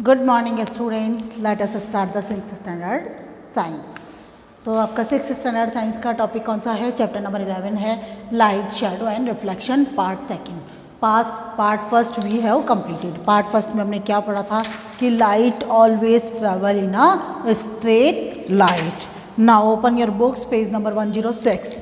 Good morning students, let us start the 6th standard science. तो आपका 6th standard science का topic कौन सा है? चैप्टर नंबर 11 है light, shadow and reflection, part second. Part first we have completed. Part first में हमने क्या पढ़ा था कि light always travel in a straight light. Now open your books, page number 106।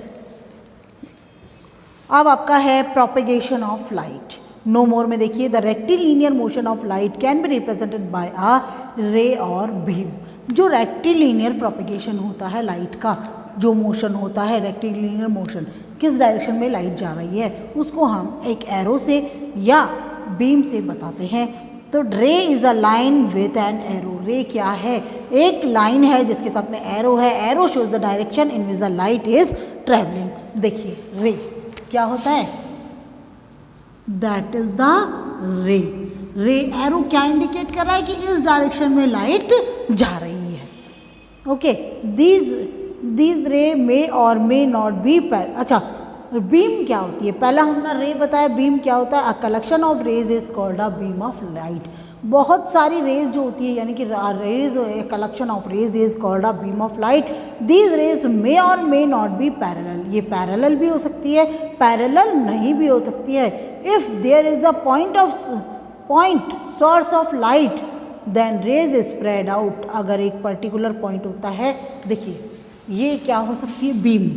अब आपका है propagation of light. No more में देखिए, the rectilinear motion of light can be represented by a ray और बीम। जो रेक्टिलिनियर प्रोपेगेशन होता है light का, जो मोशन होता है रेक्टिलिनियर मोशन, किस डायरेक्शन में लाइट जा रही है उसको हम एक एरो से या बीम से बताते हैं। तो रे is a line with an arrow. रे क्या है? एक लाइन है जिसके साथ में एरो है। Arrow shows the direction in which the light is travelling. देखिए रे क्या होता है? दैट इज द रे। रे एरो क्या इंडिकेट कर रहा है कि इस डायरेक्शन में लाइट जा रही है। ओके, दीज रे मे और मे नॉट बी। अच्छा, बीम क्या होती है? पहला हमने रे बताया, बीम क्या होता है? A collection of rays is called a beam of light. बहुत सारी रेज जो होती है, यानी कि rays, collection of rays is called a beam of light. These rays may or may not be parallel. ये पैरेलल भी हो सकती है, पैरेलल नहीं भी हो सकती है। If there is a point source of light then rays spread out. अगर एक पर्टिकुलर पॉइंट होता है, देखिए ये क्या हो सकती है? बीम।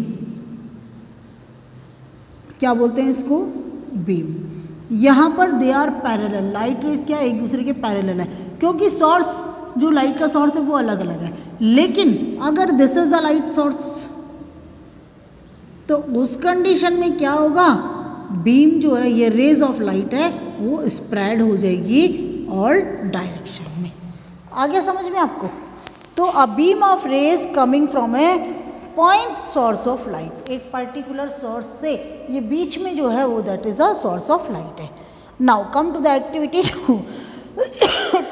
क्या बोलते हैं इसको? बीम। यहाँ पर they are parallel. Light rays क्या एक दूसरे के पैरेलल है, क्योंकि सोर्स, जो लाइट का सोर्स है वो अलग अलग है। लेकिन अगर this is the light source, तो उस कंडीशन में क्या होगा? बीम जो है, ये रेज ऑफ लाइट है, वो स्प्रेड हो जाएगी ऑल डायरेक्शन में। आ गया समझ में आपको? तो a beam of rays coming from a point source of light, एक पर्टिकुलर सोर्स से, ये बीच में जो है वो that is a source of light है। Now come to the activity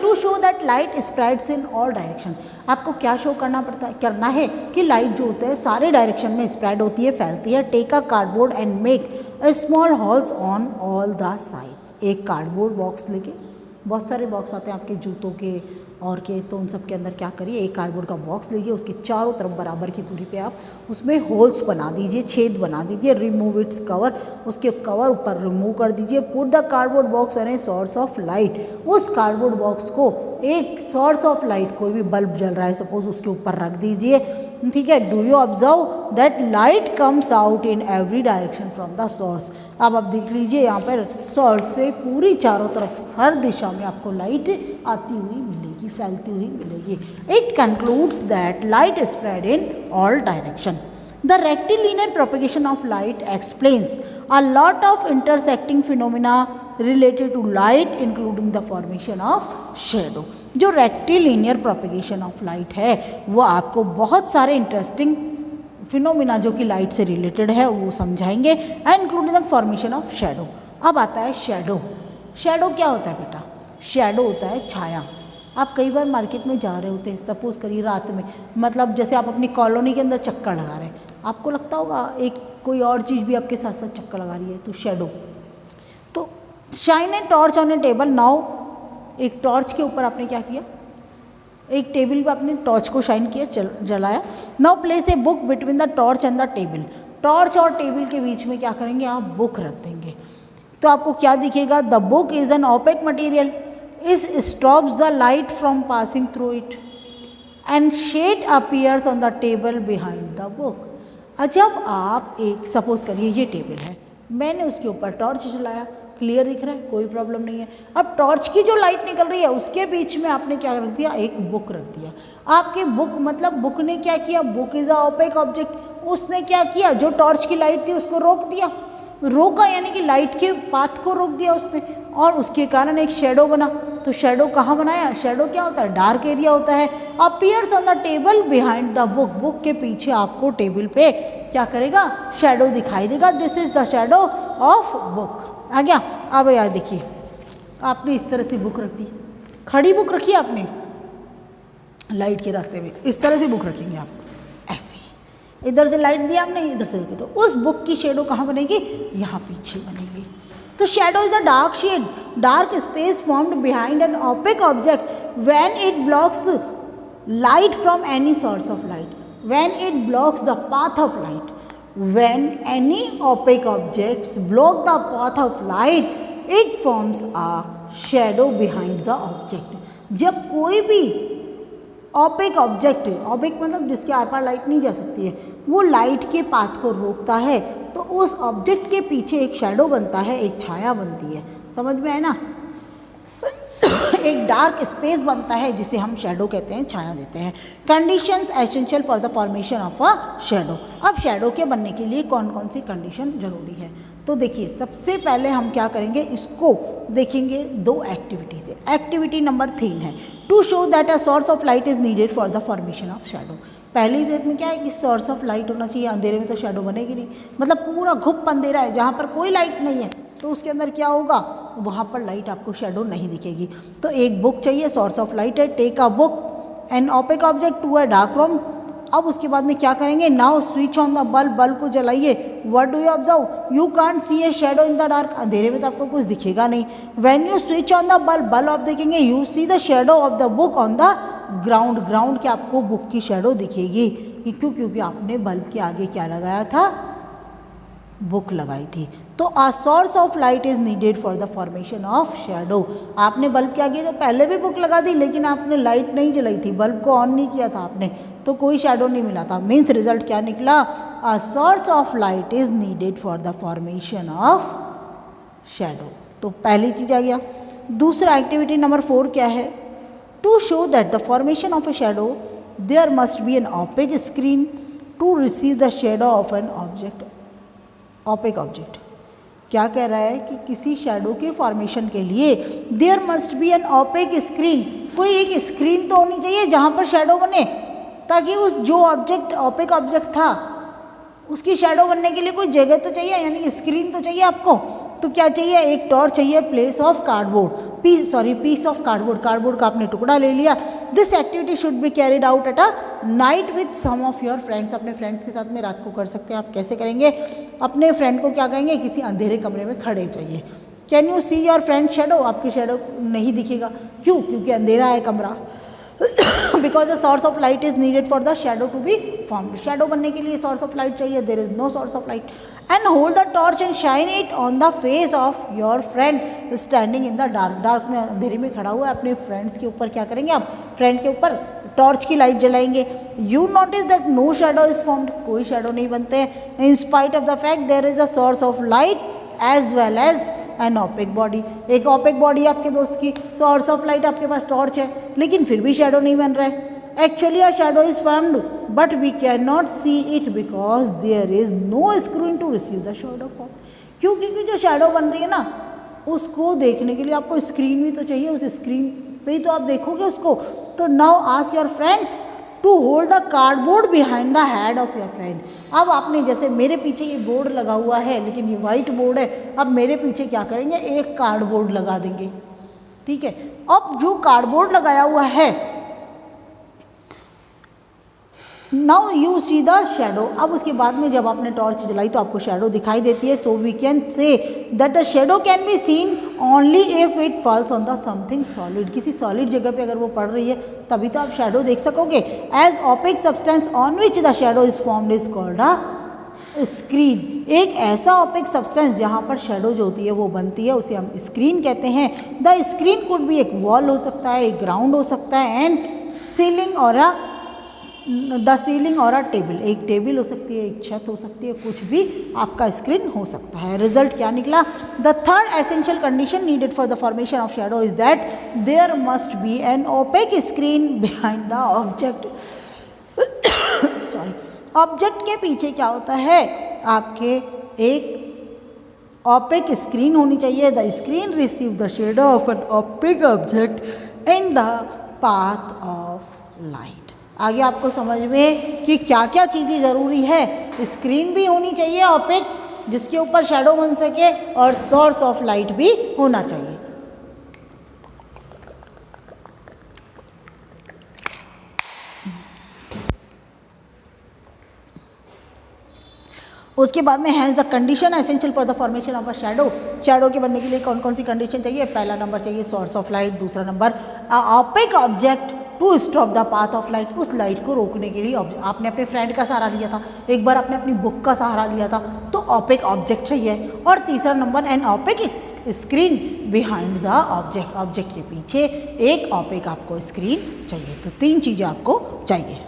to show that light spreads in all direction. आपको क्या शो करना है कि लाइट जो होता है सारे डायरेक्शन में स्प्रेड होती है, फैलती है। Take a cardboard and make a small holes on all the sides. एक कार्डबोर्ड बॉक्स लेके, बहुत सारे बॉक्स आते हैं आपके जूतों के और के, तो उन सब के अंदर क्या करिए, एक कार्डबोर्ड का बॉक्स लीजिए, उसके चारों तरफ बराबर की दूरी पे आप उसमें होल्स बना दीजिए, छेद बना दीजिए। रिमूव इट्स कवर, उसके कवर ऊपर रिमूव कर दीजिए। Put the cardboard box on a source of light. उस कार्डबोर्ड बॉक्स को एक सोर्स ऑफ लाइट, कोई भी बल्ब जल रहा है सपोज, उसके ऊपर रख दीजिए। ठीक है। Do you observe that light comes out in every direction from the source. अब आप देख लीजिए यहाँ पर सोर्स से पूरी चारों तरफ हर दिशा में आपको लाइट आती हुई मिलेगी, फैलती हुई मिलेगी। It concludes that light spread in all direction. The rectilinear propagation of light explains a lot of intersecting phenomena related to light, including the formation of shadow. जो रेक्टिलिनियर प्रोपेगेशन ऑफ लाइट है वो आपको बहुत सारे interesting phenomena जो कि light से related है वो समझाएंगे, and including the formation of shadow. अब आता है शैडो। शैडो क्या होता है बेटा? शैडो होता है छाया। आप कई बार मार्केट में जा रहे होते हैं, सपोज करिए रात में, मतलब जैसे आप अपनी कॉलोनी के अंदर चक्कर लगा रहे हैं, आपको लगता होगा एक कोई और चीज़ भी आपके साथ साथ चक्कर लगा रही है, तो शैडो। तो shine a torch on A table. Now एक टॉर्च के ऊपर आपने क्या किया? एक टेबल पे आपने टॉर्च को शाइन किया, जलाया। Now place a book between the torch and the table. Torch और टेबल के बीच में क्या करेंगे? आप बुक रख देंगे, तो आपको क्या दिखेगा? The book is an opaque material, is stops the light from passing through it, and shade appears on the table behind the book. जब आप एक, सपोज करिए ये टेबल है, मैंने उसके ऊपर टॉर्च जलाया, क्लियर दिख रहा है, कोई प्रॉब्लम नहीं है। अब टॉर्च की जो लाइट निकल रही है उसके बीच में आपने क्या रख दिया? एक बुक रख दिया। आपके बुक, मतलब बुक ने क्या किया? Book is a opaque object. उसने क्या किया? जो टॉर्च की लाइट थी उसको रोक दिया। रोका यानी कि लाइट के पाथ को रोक दिया उसने, और उसके कारण एक शेडो बना। तो शेडो कहाँ बनाया? शेडो क्या होता है? डार्क एरिया होता है। Appears on the table behind the book. Book के पीछे आपको टेबल पे क्या करेगा? शेडो दिखाई देगा। This is the shadow of book. आ गया? अब यार देखिए, आपने इस तरह से बुक रख दी, खड़ी बुक रखी आपने लाइट के रास्ते में, इस तरह से बुक रखेंगे आप, ऐसे इधर से लाइट दिया आपने, इधर से, तो उस बुक की शेडो कहाँ बनेगी? यहाँ पीछे बनेगी। तो shadow is a dark shade, dark space formed behind an opaque object when it blocks light from any source of light, when it blocks the path of light, when any opaque objects block the path of light, it forms a shadow behind the object. जब कोई भी opaque object, opaque मतलब जिसके are par light नहीं जा सकती है, वो लाइट के पाथ को रोकता है तो उस ऑब्जेक्ट के पीछे एक शैडो बनता है, एक छाया बनती है। समझ में आए ना? एक डार्क स्पेस बनता है जिसे हम शैडो कहते हैं, छाया देते हैं। Conditions essential for the formation of a shadow. अब शैडो के बनने के लिए कौन कौन सी कंडीशन जरूरी है? तो देखिए, सबसे पहले हम क्या करेंगे, इसको देखेंगे दो एक्टिविटी से। एक्टिविटी नंबर 3 है to show that a source of light is needed for the formation of shadow. पहली वेद में क्या है कि सोर्स ऑफ लाइट होना चाहिए, अंधेरे में तो शैडो बनेगी नहीं। मतलब पूरा घुप अंधेरा है, जहाँ पर कोई लाइट नहीं है तो उसके अंदर क्या होगा, वहाँ पर लाइट आपको शैडो नहीं दिखेगी। तो एक बुक चाहिए, सोर्स ऑफ लाइट है, take a book an opaque object to a dark room. अब उसके बाद में क्या करेंगे, now switch on the bulb, bulb को जलाइए। What do you observe, you can't see a shadow in the dark, अंधेरे में तो आपको कुछ दिखेगा नहीं। When you switch on the bulb, bulb आप देखेंगे, you see the shadow of the book on the ground, ground की आपको बुक की शैडो दिखेगी। क्यों? क्योंकि आपने बल्ब के आगे क्या लगाया था, बुक लगाई थी। तो अ source of light is needed for the formation of shadow. आपने बल्ब के आगे तो पहले भी बुक लगा दी, लेकिन आपने लाइट नहीं जलाई थी, बल्ब को ऑन नहीं किया था आपने, तो कोई शैडो नहीं मिला था। मीन्स रिजल्ट क्या निकला, अ source of light is needed for the formation of shadow. तो पहली चीज आ गया। दूसरा एक्टिविटी नंबर 4 क्या है, to show that the formation of a shadow there must be an opaque screen to receive the shadow of an object. Opaque object क्या कह रहा है कि किसी शैडो के फॉर्मेशन के लिए there must be an opaque screen, कोई एक स्क्रीन तो होनी चाहिए जहाँ पर शैडो बने, ताकि उस जो ऑब्जेक्ट ऑपेक ऑब्जेक्ट था उसकी शैडो बनने के लिए कोई जगह तो चाहिए, यानी कि स्क्रीन तो चाहिए आपको। तो क्या चाहिए, एक टॉर्च चाहिए, place of cardboard, piece of cardboard, cardboard का आपने टुकड़ा ले लिया। This activity should be carried out at a night with some of your friends, अपने फ्रेंड्स के साथ में रात को कर सकते हैं। आप कैसे करेंगे, अपने फ्रेंड को क्या कहेंगे, किसी अंधेरे कमरे में खड़े चाहिए। Can you see your friend shadow, आपकी शैडो नहीं दिखेगा। क्यों? क्योंकि अंधेरा है कमरा। Because the source of light is needed for the shadow to be formed, shadow बनने के लिए सोर्स ऑफ लाइट चाहिए, there is no source of light. And hold the torch and shine it on the face of your friend standing in the dark, dark में अंधेरे में खड़ा हुआ है, अपने फ्रेंड्स के ऊपर क्या करेंगे आप, फ्रेंड के ऊपर टॉर्च की लाइट जलाएंगे। You notice that no shadow is formed, कोई शैडो नहीं बनते हैं। In spite of the fact there is a source of light as well as an opaque body, एक ऑपेक बॉडी आपके दोस्त की, सोर्स ऑफ लाइट आपके पास टॉर्च है, लेकिन फिर भी शैडो नहीं बन रहा है। Actually a shadow is formed but we can not see it because there is no screen to receive the shadow form. क्यों? क्योंकि जो शैडो बन रही है ना, उसको देखने के लिए आपको स्क्रीन भी तो चाहिए, उस स्क्रीन पे ही तो आप देखोगे उसको। तो now ask your friends to hold the cardboard behind the head of your friend. अब आपने, जैसे मेरे पीछे ये बोर्ड लगा हुआ है, लेकिन ये वाइट बोर्ड है, अब मेरे पीछे क्या करेंगे, एक कार्डबोर्ड लगा देंगे। ठीक है, अब जो कार्डबोर्ड लगाया हुआ है, now you see the shadow, अब उसके बाद में जब आपने टॉर्च जलाई तो आपको शैडो दिखाई देती है। So we can say that the shadow can be seen only if it falls on the something solid, किसी सॉलिड जगह पे अगर वो पड़ रही है तभी तो आप शैडो देख सकोगे। As opaque substance on which the shadow is formed is called a screen, एक ऐसा ऑपेक सब्सटेंस जहाँ पर शैडो जो होती है वो बनती है, उसे हम स्क्रीन कहते हैं। द स्क्रीन कुड भी एक वॉल हो सकता है, एक ग्राउंड हो सकता है, एंड सीलिंग और द सीलिंग और अ टेबल, एक टेबल हो सकती है, एक छत हो सकती है, कुछ भी आपका स्क्रीन हो सकता है। रिजल्ट क्या निकला, the third essential condition needed for the formation of shadow is that there must be an opaque screen behind the object. Sorry, object के पीछे क्या होता है, आपके एक ऑपेक स्क्रीन होनी चाहिए। The screen receive the shadow of an opaque object in the path of light. आगे आपको समझ में कि क्या क्या चीज़ें ज़रूरी है, स्क्रीन भी होनी चाहिए ऑपेक जिसके ऊपर शैडो बन सके, और सोर्स ऑफ लाइट भी होना चाहिए। उसके बाद में has the condition essential for the formation of a shadow. Shadow के बनने के लिए कौन कौन सी कंडीशन चाहिए? पहला नंबर चाहिए सोर्स ऑफ लाइट, दूसरा number opaque object to stop the path of light, उस लाइट को रोकने के लिए आपने अपने फ्रेंड का सहारा लिया था, एक बार आपने अपनी बुक का सहारा लिया था, तो ऑपेक ऑब्जेक्ट चाहिए। और तीसरा number an opaque screen behind the object, object के पीछे एक ऑपेक आपको स्क्रीन चाहिए। तो 3 चीज़ें आपको चाहिए।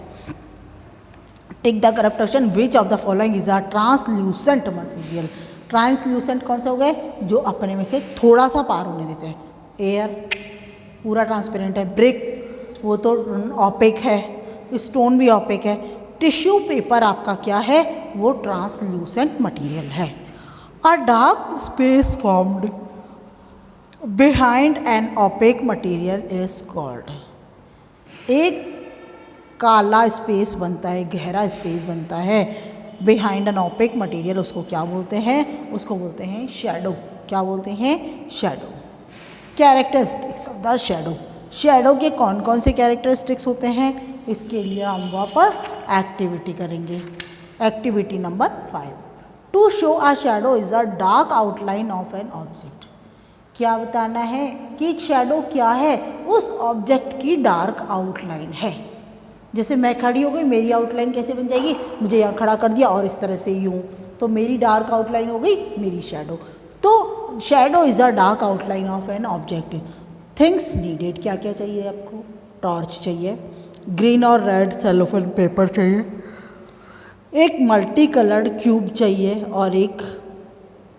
Take the correct option, which of the following is a translucent material. Translucent कौन सा हो गए? जो अपने में से थोड़ा सा पार होने देते हैं। एयर पूरा ट्रांसपेरेंट है, ब्रिक वो तो ऑपेक है, स्टोन भी ऑपेक है, टिश्यू पेपर आपका क्या है? वो ट्रांसल्यूसेंट मटेरियल है। A dark space formed behind an opaque material is called, एक काला स्पेस बनता है, गहरा स्पेस बनता है बिहाइंड एन ऑपेक मटेरियल, उसको क्या बोलते हैं? उसको बोलते हैं शैडो। क्या बोलते हैं? Shadow. Characteristics of the shadow, shadow के कौन कौन से कैरेक्टरिस्टिक्स होते हैं? इसके लिए हम वापस एक्टिविटी करेंगे। Activity number 5, to show a shadow is a dark outline of an object. क्या बताना है कि एक शैडो क्या है? उस ऑब्जेक्ट की डार्क आउटलाइन है। जैसे मैं खड़ी हो गई, मेरी आउटलाइन कैसे बन जाएगी? मुझे यहाँ खड़ा कर दिया और इस तरह से यूँ, तो मेरी डार्क आउटलाइन हो गई मेरी शैडो। तो shadow is a dark outline of an object. Things needed, क्या क्या चाहिए आपको? टॉर्च चाहिए, ग्रीन और रेड सेलोफेन पेपर चाहिए, एक मल्टी कलर्ड क्यूब चाहिए, और एक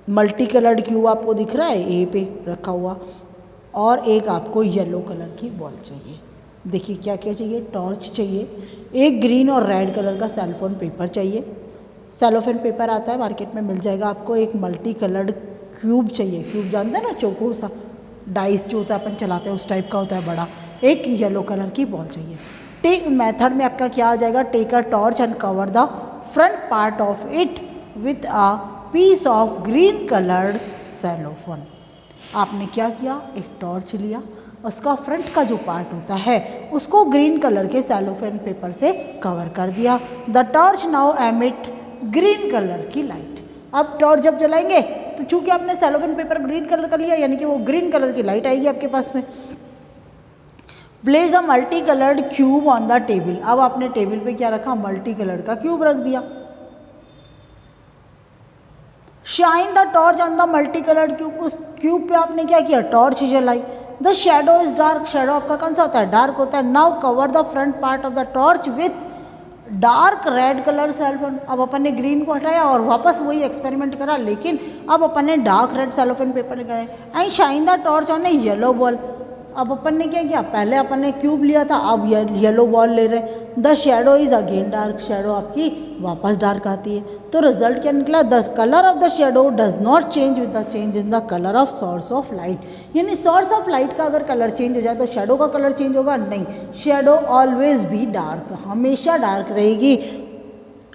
मल्टी कलर्ड क्यूब आपको दिख रहा है ए पे रखा हुआ, और एक आपको येलो कलर की बॉल चाहिए। देखिए क्या क्या चाहिए? टॉर्च चाहिए, एक ग्रीन और रेड कलर का सेलोफेन पेपर चाहिए, सेलोफेन पेपर आता है मार्केट में मिल जाएगा आपको, एक मल्टी कलर्ड क्यूब चाहिए, क्यूब जानते हैं ना, चौकोर सा डाइस जो होता है अपन चलाते हैं उस टाइप का होता है बड़ा, एक येलो कलर की बॉल चाहिए। टेक मेथड में आपका क्या आ जाएगा? Take a torch and cover the front part of it with a piece of green coloured cellophane. आपने क्या किया? एक टॉर्च लिया, उसका फ्रंट का जो पार्ट होता है उसको ग्रीन कलर के सेलोफेन पेपर से कवर कर दिया। The torch now emit green colour की लाइट। अब टॉर्च जब जलाएंगे तो चूंकि आपने सेलोफेन पेपर ग्रीन कलर कर लिया, यानी कि वो ग्रीन कलर की लाइट आएगी आपके पास में। Place a multi coloured cube on the table. अब आपने टेबल पे क्या रखा? मल्टी कलर का क्यूब रख दिया। Shine the torch on the multi coloured cube, उस क्यूब पे आपने क्या किया? टॉर्च जलाई। The shadow is dark, shadow आपका कौन सा होता है? डार्क होता है। Now cover the front part of the torch with dark red colour cellophane. अब अपन ने ग्रीन को हटाया और वापस वही एक्सपेरिमेंट करा, लेकिन अब अपन ने डार्क रेड सेलोफेन पेपर लगाया। And shine the torch on A yellow ball. अब अपन ने क्या किया? पहले अपन ने क्यूब लिया था, अब येलो बॉल ले रहे। The shadow is again dark, shadow आपकी वापस डार्क आती है। तो रिजल्ट क्या निकला? The colour of the shadow does not change with the change in the colour of source of light. यानी सोर्स ऑफ लाइट का अगर कलर चेंज हो जाए तो शैडो का कलर चेंज होगा? नहीं, शैडो ऑलवेज बी डार्क, हमेशा डार्क रहेगी।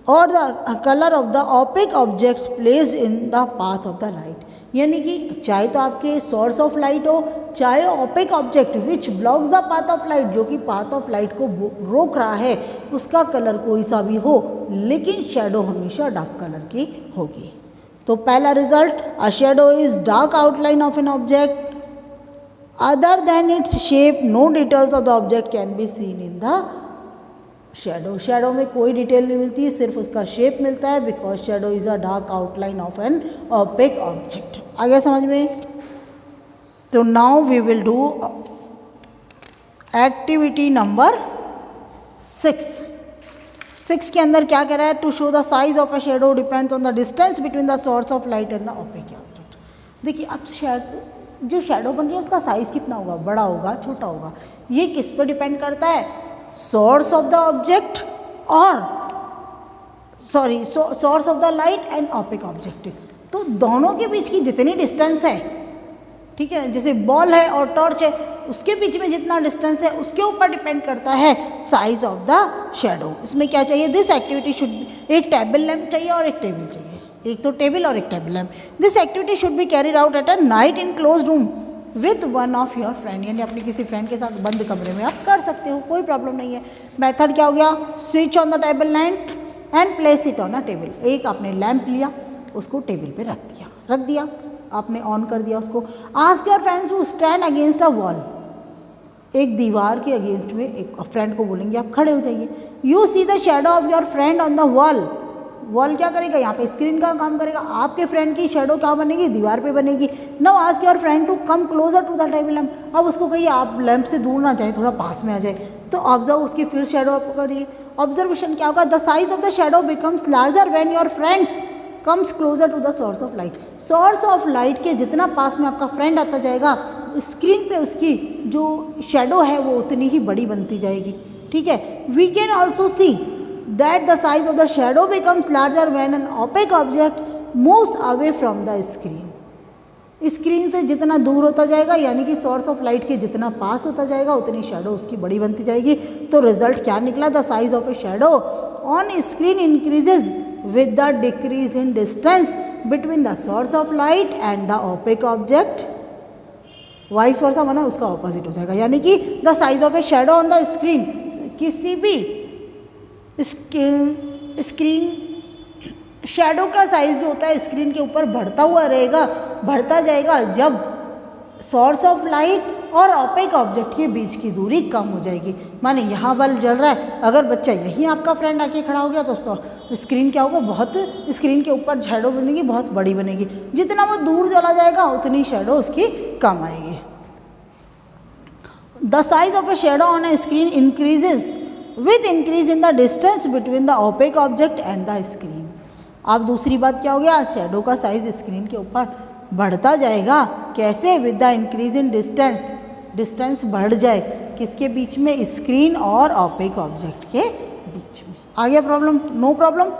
और the colour of the opaque object placed in the path of the light, यानी कि चाहे तो आपके सोर्स ऑफ लाइट हो, चाहे opaque object which blocks the path of light, जो कि पाथ ऑफ लाइट को रोक रहा है, उसका कलर कोई सा भी हो, लेकिन शैडो हमेशा डार्क कलर की होगी। तो पहला result, a shadow is dark outline of an object other than its shape, no details of the object can be seen in the shadow. Shadow में कोई डिटेल नहीं मिलती, सिर्फ उसका शेप मिलता है, because shadow is a dark outline of an opaque object. आ गया समझ में? तो now we will do activity number 6 के अंदर क्या कह रहा है? To show the size of a shadow depends on the distance between the source of light and the opaque object. देखिए अब जो शैडो बन रही है उसका साइज कितना होगा? बड़ा होगा, छोटा होगा? ये किस पर डिपेंड करता है? सोर्स ऑफ द ऑब्जेक्ट और source of the light and opaque object. तो दोनों के बीच की जितनी डिस्टेंस है, ठीक है, जैसे बॉल है और टॉर्च है, उसके बीच में जितना डिस्टेंस है उसके ऊपर डिपेंड करता है साइज ऑफ द शैडो। इसमें क्या चाहिए? दिस एक्टिविटी शुड, एक टेबल लैम्प चाहिए और एक टेबल चाहिए, एक तो टेबल और एक table lamp. This activity should be carried out at a night in close room with one of your friend, यानी अपने किसी फ्रेंड के साथ बंद कमरे में आप कर सकते हो, कोई प्रॉब्लम नहीं है। मेथड क्या हो गया? Switch on the table lamp and place it on a table. एक आपने लैंप लिया, उसको टेबल पे रख दिया, आपने ऑन कर दिया उसको। Ask your friends to stand against a wall, एक दीवार के अगेंस्ट में एक फ्रेंड को बोलेंगे आप खड़े हो जाइए। You see the shadow of your friend on the wall, wall क्या करेगा, यहाँ पे स्क्रीन का काम करेगा, आपके फ्रेंड की शेडो क्या बनेगी, दीवार पे बनेगी। Now ask your friend to come closer to the table lamp, अब उसको कहिए आप लैंप से दूर ना जाए, थोड़ा पास में आ जाए। तो ऑब्जर्व उसकी फिर शेडो आप करिए। ऑब्जर्वेशन क्या होगा, the size of the shadow becomes larger when your friends comes closer to the source of light. Source of light के जितना पास में आपका फ्रेंड आता जाएगा, स्क्रीन पे उसकी जो शेडो है वो उतनी ही बड़ी बनती जाएगी। ठीक है, we can also see that the size of the shadow becomes larger when an opaque object moves away from the screen। Screen से जितना दूर होता जाएगा, यानी कि सोर्स ऑफ लाइट के जितना पास होता जाएगा, उतनी शेडो उसकी बड़ी बनती जाएगी। तो रिजल्ट क्या निकला, the size of a shadow on screen increases with the decrease in distance between the source of light and the opaque object. Vice versa माना उसका ऑपोजिट हो जाएगा, यानी कि the size of a shadow on the screen, किसी भी screen shadow का size जो होता है स्क्रीन के ऊपर बढ़ता हुआ रहेगा, बढ़ता जाएगा जब सोर्स ऑफ लाइट और ओपेक ऑब्जेक्ट के बीच की दूरी कम हो जाएगी। माने यहाँ बल्ब जल रहा है, अगर बच्चा यहीं आपका फ्रेंड आके खड़ा हो गया तो स्क्रीन क्या होगा, बहुत स्क्रीन के ऊपर शेडो बनेगी, बहुत बड़ी बनेगी। जितना वो दूर चला जाएगा उतनी शेडो उसकी कम आएगी। The size of a shadow on A screen increases with increase in the distance between the opaque object and the screen। अब दूसरी बात क्या हो गया, शेडो का साइज स्क्रीन के ऊपर बढ़ता जाएगा, कैसे, with the increase in distance, distance बढ़ जाए किसके बीच में, स्क्रीन और ओपेक ऑब्जेक्ट के बीच में। आ गया प्रॉब्लम, नो प्रॉब्लम,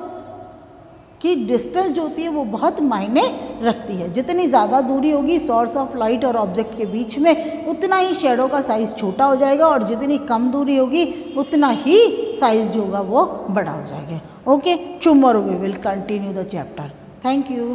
कि डिस्टेंस जो होती है वो बहुत मायने रखती है। जितनी ज़्यादा दूरी होगी सोर्स ऑफ लाइट और ऑब्जेक्ट के बीच में, उतना ही शेडो का साइज़ छोटा हो जाएगा, और जितनी कम दूरी होगी उतना ही साइज़ जो होगा वो बड़ा हो जाएगा। Okay, tomorrow we will continue the chapter. Thank you.